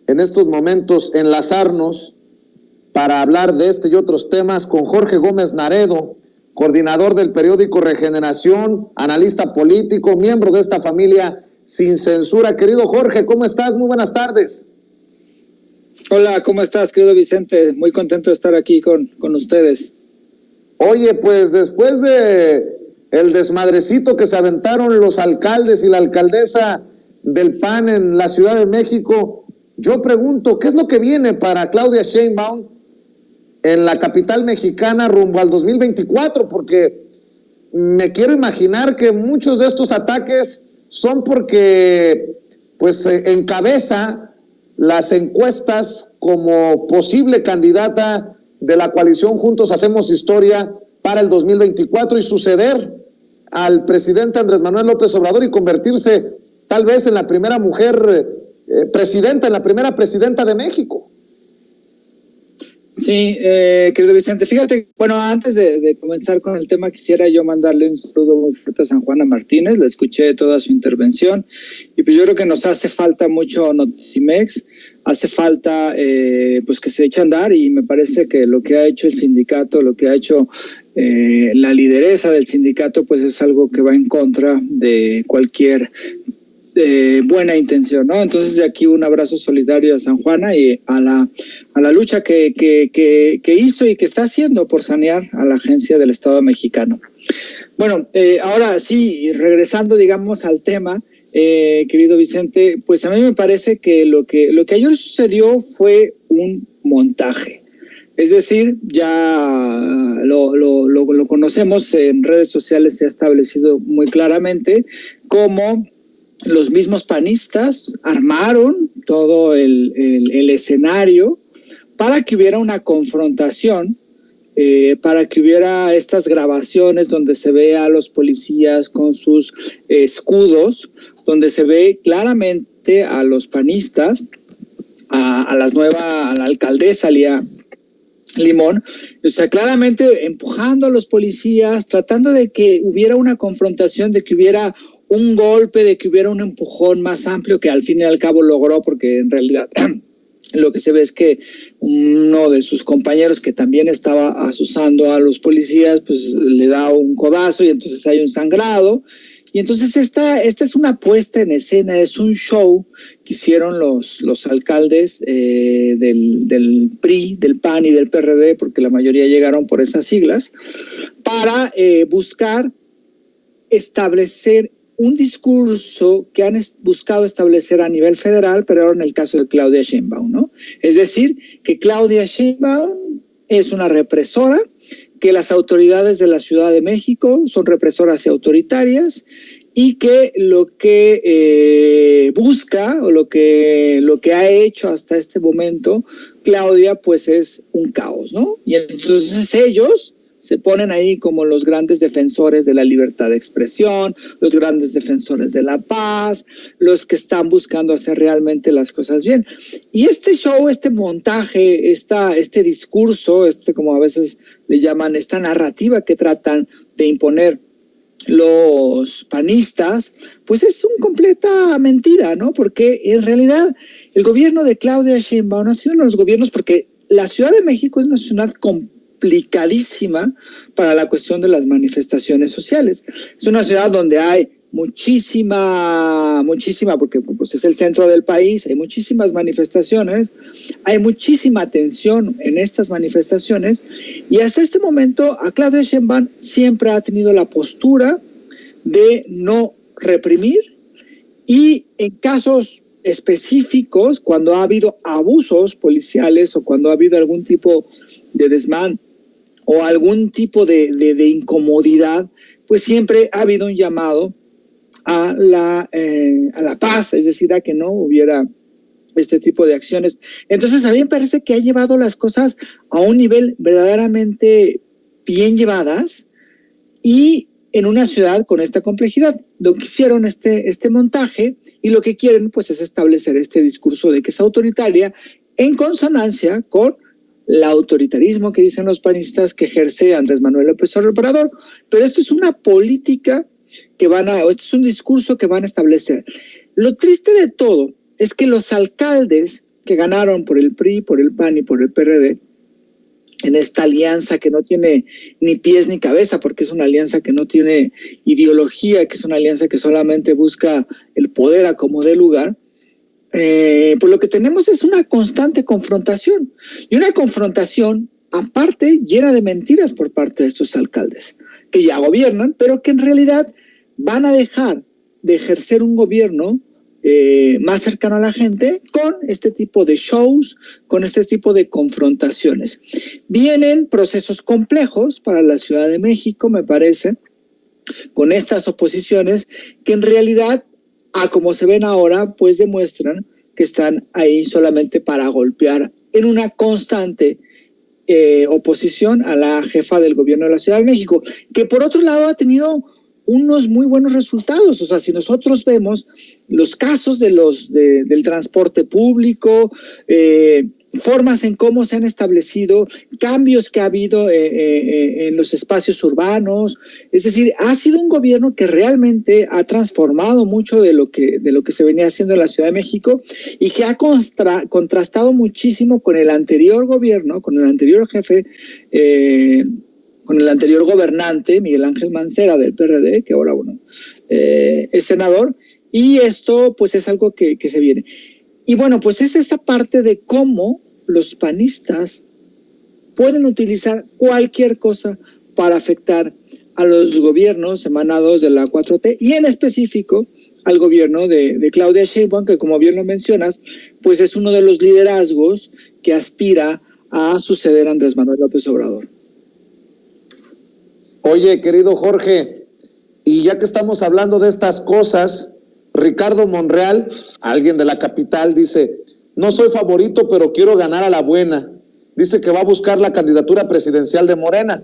en estos momentos enlazarnos para hablar de este y otros temas con Jorge Gómez Naredo, coordinador del periódico Regeneración, analista político, miembro de esta familia Sin Censura. Querido Jorge, ¿cómo estás? Muy buenas tardes. Hola, ¿cómo estás, querido Vicente? Muy contento de estar aquí con ustedes. Oye, pues después de el desmadrecito que se aventaron los alcaldes y la alcaldesa del PAN en la Ciudad de México, yo pregunto, ¿qué es lo que viene para Claudia Sheinbaum en la capital mexicana rumbo al 2024? Porque me quiero imaginar que muchos de estos ataques son porque pues encabeza las encuestas como posible candidata de la coalición Juntos Hacemos Historia para el 2024 y suceder al presidente Andrés Manuel López Obrador y convertirse tal vez en la primera mujer presidenta, en la primera presidenta de México. Sí, querido Vicente, fíjate, bueno, antes de comenzar con el tema, quisiera yo mandarle un saludo muy fuerte a San Juana Martínez. Le escuché toda su intervención y pues yo creo que nos hace falta mucho Notimex, hace falta pues que se eche a andar, y me parece que lo que ha hecho el sindicato, lo que ha hecho la lideresa del sindicato, pues es algo que va en contra de cualquier buena intención, ¿no? Entonces, de aquí un abrazo solidario a San Juana y a la lucha que hizo y que está haciendo por sanear a la agencia del Estado mexicano. Bueno, ahora sí, regresando, digamos, al tema, querido Vicente, pues a mí me parece que lo que ayer sucedió fue un montaje. Es decir, ya lo conocemos, en redes sociales se ha establecido muy claramente cómo los mismos panistas armaron todo el escenario para que hubiera una confrontación, para que hubiera estas grabaciones donde se ve a los policías con sus escudos, donde se ve claramente a los panistas, a la alcaldesa Lía Limón, o sea, claramente empujando a los policías, tratando de que hubiera una confrontación, de que hubiera un golpe, de que hubiera un empujón más amplio, que al fin y al cabo logró, porque en realidad lo que se ve es que uno de sus compañeros, que también estaba asusando a los policías, pues le da un codazo y entonces hay un sangrado. Y entonces esta es una puesta en escena, es un show que hicieron los alcaldes del PRI, del PAN y del PRD, porque la mayoría llegaron por esas siglas, para buscar establecer un discurso que han buscado establecer a nivel federal, pero ahora en el caso de Claudia Sheinbaum, ¿no? Es decir, que Claudia Sheinbaum es una represora, que las autoridades de la Ciudad de México son represoras y autoritarias, y que lo que busca o lo que ha hecho hasta este momento Claudia, pues es un caos, ¿no? Y entonces ellos se ponen ahí como los grandes defensores de la libertad de expresión, los grandes defensores de la paz, los que están buscando hacer realmente las cosas bien. Y este show, este montaje, este discurso, como a veces le llaman, esta narrativa que tratan de imponer los panistas, pues es una completa mentira, ¿no? Porque en realidad el gobierno de Claudia Sheinbaum ha sido uno de los gobiernos, porque la Ciudad de México es una ciudad complicadísima para la cuestión de las manifestaciones sociales. Es una ciudad donde hay muchísima, porque pues es el centro del país, hay muchísimas manifestaciones, hay muchísima tensión en estas manifestaciones, y hasta este momento a Claudia Sheinbaum siempre ha tenido la postura de no reprimir, y en casos específicos, cuando ha habido abusos policiales o cuando ha habido algún tipo de desmán o algún tipo de incomodidad, pues siempre ha habido un llamado a la paz, es decir, a que no hubiera este tipo de acciones. Entonces a mí me parece que ha llevado las cosas a un nivel verdaderamente bien llevadas, y en una ciudad con esta complejidad. Lo que hicieron este montaje, y lo que quieren pues es establecer este discurso de que es autoritaria, en consonancia con el autoritarismo que dicen los panistas que ejerce Andrés Manuel López Obrador. Pero esto es una política esto es un discurso que van a establecer. Lo triste de todo es que los alcaldes que ganaron por el PRI, por el PAN y por el PRD, en esta alianza que no tiene ni pies ni cabeza, porque es una alianza que no tiene ideología, que es una alianza que solamente busca el poder a como dé lugar, pues lo que tenemos es una constante confrontación, y una confrontación aparte llena de mentiras por parte de estos alcaldes, que ya gobiernan, pero que en realidad van a dejar de ejercer un gobierno más cercano a la gente con este tipo de shows, con este tipo de confrontaciones. Vienen procesos complejos para la Ciudad de México, me parece, con estas oposiciones que en realidad, a como se ven ahora, pues demuestran que están ahí solamente para golpear en una constante oposición a la jefa del gobierno de la Ciudad de México, que por otro lado ha tenido unos muy buenos resultados. O sea, si nosotros vemos los casos del transporte público, formas en cómo se han establecido, cambios que ha habido en los espacios urbanos, es decir, ha sido un gobierno que realmente ha transformado mucho de lo que se venía haciendo en la Ciudad de México, y que ha contrastado muchísimo con el anterior gobierno, con el anterior jefe, con el anterior gobernante, Miguel Ángel Mancera, del PRD, que ahora, bueno, es senador, y esto pues es algo que se viene. Y bueno, pues es esta parte de cómo los panistas pueden utilizar cualquier cosa para afectar a los gobiernos emanados de la 4T, y en específico al gobierno de Claudia Sheinbaum, que como bien lo mencionas, pues es uno de los liderazgos que aspira a suceder a Andrés Manuel López Obrador. Oye, querido Jorge, y ya que estamos hablando de estas cosas, Ricardo Monreal, alguien de la capital, dice: no soy favorito, pero quiero ganar a la buena. Dice que va a buscar la candidatura presidencial de Morena.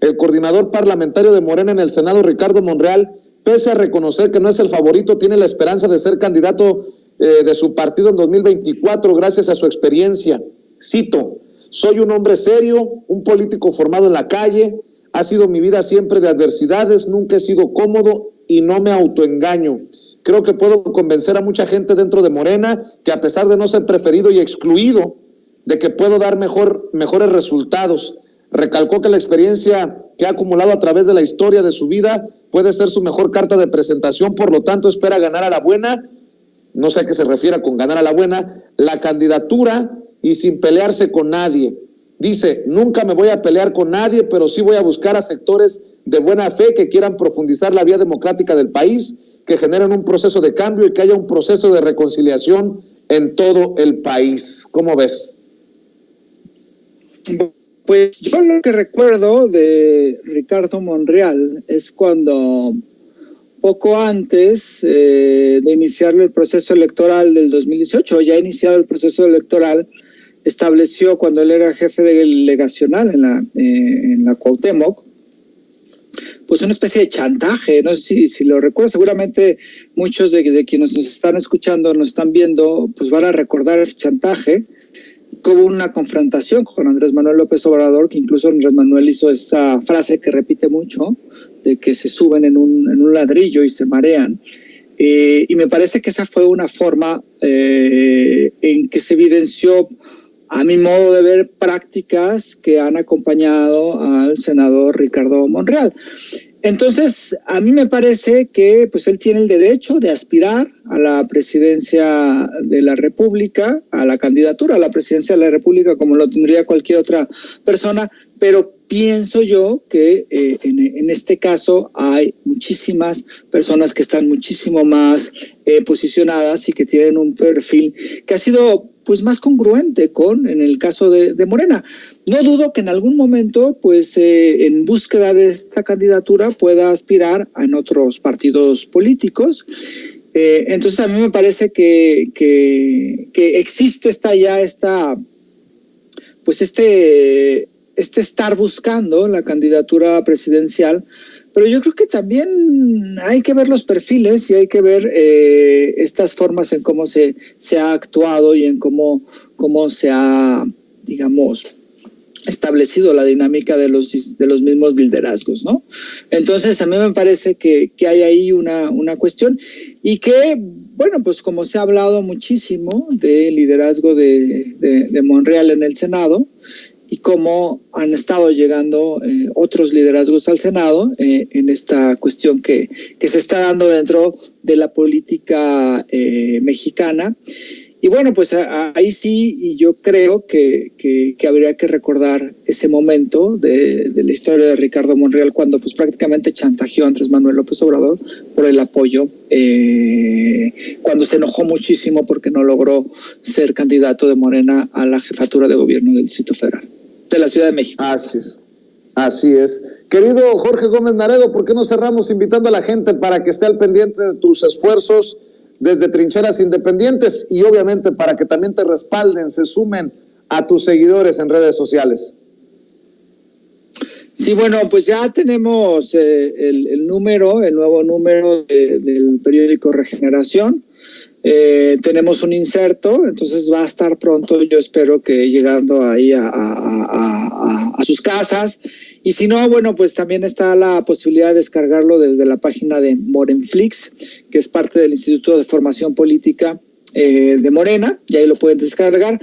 El coordinador parlamentario de Morena en el Senado, Ricardo Monreal, pese a reconocer que no es el favorito, tiene la esperanza de ser candidato de su partido en 2024 gracias a su experiencia. Cito: soy un hombre serio, un político formado en la calle, ha sido mi vida siempre de adversidades, nunca he sido cómodo y no me autoengaño. Creo que puedo convencer a mucha gente dentro de Morena que, a pesar de no ser preferido y excluido, de que puedo dar mejores resultados. Recalcó que la experiencia que ha acumulado a través de la historia de su vida puede ser su mejor carta de presentación, por lo tanto espera ganar a la buena, no sé a qué se refiere con ganar a la buena, la candidatura y sin pelearse con nadie. Dice: nunca me voy a pelear con nadie, pero sí voy a buscar a sectores de buena fe que quieran profundizar la vía democrática del país, que generen un proceso de cambio y que haya un proceso de reconciliación en todo el país. ¿Cómo ves? Pues yo lo que recuerdo de Ricardo Monreal es cuando, poco antes de iniciar el proceso electoral del 2018, ya iniciado el proceso electoral, estableció, cuando él era jefe delegacional en la Cuauhtémoc, pues una especie de chantaje. No sé si lo recuerdas, seguramente muchos de quienes nos están escuchando, nos están viendo, pues van a recordar ese chantaje. Hubo una confrontación con Andrés Manuel López Obrador, que incluso Andrés Manuel hizo esta frase que repite mucho, de que se suben en un ladrillo y se marean. Y me parece que esa fue una forma en que se evidenció, a mi modo de ver, prácticas que han acompañado al senador Ricardo Monreal. Entonces, a mí me parece que pues él tiene el derecho de aspirar a la presidencia de la República, a la candidatura a la presidencia de la República, como lo tendría cualquier otra persona, pero pienso yo que en este caso hay muchísimas personas que están muchísimo más posicionadas y que tienen un perfil que ha sido pues más congruente en el caso de Morena. No dudo que en algún momento, pues en búsqueda de esta candidatura, pueda aspirar en otros partidos políticos. Entonces a mí me parece que existe pues este estar buscando la candidatura presidencial, pero yo creo que también hay que ver los perfiles y hay que ver estas formas en cómo se ha actuado y en cómo se ha, digamos, establecido la dinámica de los mismos liderazgos, ¿no? Entonces, a mí me parece que hay ahí una cuestión y que, bueno, pues como se ha hablado muchísimo del liderazgo de Monreal en el Senado y cómo han estado llegando otros liderazgos al Senado en esta cuestión que se está dando dentro de la política mexicana. Y bueno, pues ahí sí, y yo creo que habría que recordar ese momento de la historia de Ricardo Monreal, cuando pues prácticamente chantajeó a Andrés Manuel López Obrador por el apoyo, cuando se enojó muchísimo porque no logró ser candidato de Morena a la jefatura de gobierno del Distrito Federal, de la Ciudad de México. Así es. Querido Jorge Gómez Naredo, ¿por qué no cerramos invitando a la gente para que esté al pendiente de tus esfuerzos desde Trincheras Independientes y obviamente para que también te respalden, se sumen a tus seguidores en redes sociales? Sí, bueno, pues ya tenemos el nuevo número del periódico Regeneración. Tenemos un inserto, entonces va a estar pronto, yo espero que llegando ahí a sus casas. Y si no, bueno, pues también está la posibilidad de descargarlo desde la página de Morenflix, que es parte del Instituto de Formación Política de Morena, y ahí lo pueden descargar.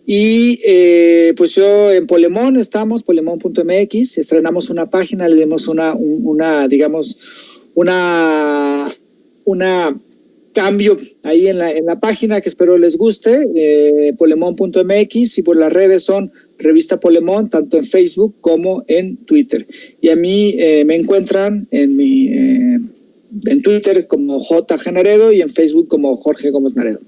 Y pues yo en Polemón estamos, polemón.mx, estrenamos una página, le dimos una cambio ahí en la página que espero les guste, polemón.mx, y por las redes son Revista Polemón, tanto en Facebook como en Twitter. Y a mí me encuentran en Twitter como J. Naredo y en Facebook como Jorge Gómez Naredo.